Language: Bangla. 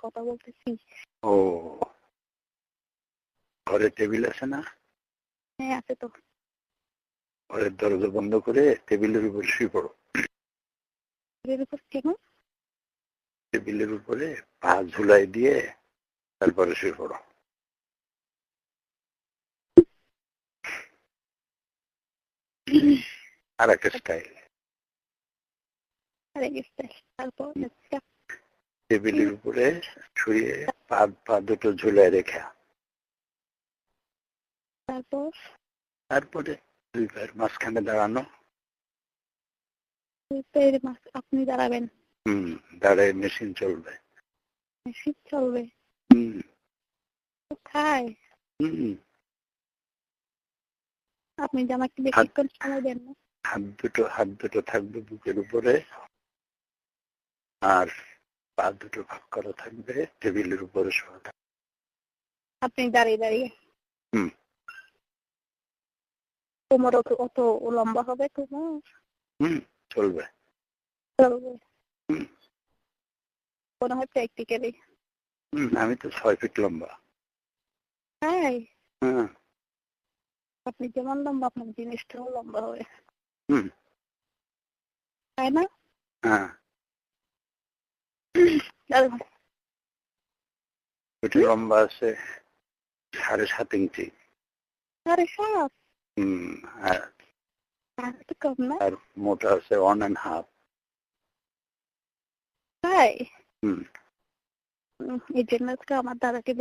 কথা বলতেছি। ও, ঘরে টেবিল আছে না? হ্যাঁ আছে তো। ঘরের দরজা বন্ধ করে টেবিলের উপর শুয়ে পড়ো। এর উপর কেন? টেবিলের উপরে পা ঝুলাই দিয়ে তারপরে শুয়ে পড়ো। আর একটা স্টাইল। তারপর টেবিলের উপরে শুয়ে পা দুটো ঝুলাই রেখা, তারপরে দুই পায়ের মাঝখানে দাঁড়ানো। আপনি দাঁড়াবেন? দাঁড়ায় মেশিন চলবে। মেশিন চলবে? হুম কোথায়? আপনি যে আমাকে বেশিক্ষণ সময় দেন না। হাত দুটো থাকবে বুকের উপরে, আর পা দুটো ভাগ করা থাকবে টেবিলের উপরে শোয়া থাকবে। আপনি দাঁড়িয়ে দাঁড়িয়ে? তোমার অত লম্বা হবে তোমার? চলবে। মনে হয় প্র্যাকটিক্যালি। আমি তো 6 ফিট লম্বা। হ্যাঁ, আপনি যেমন লম্বা আপনার জিনিসটাও লম্বা হবে, তাই না? হ্যাঁ, ওইটা লম্বা আছে 7.5 ইঞ্চি। 7.5? কম না? আর মোটা আছে 1.5। তাই? এই জন্য আমার দাদাকে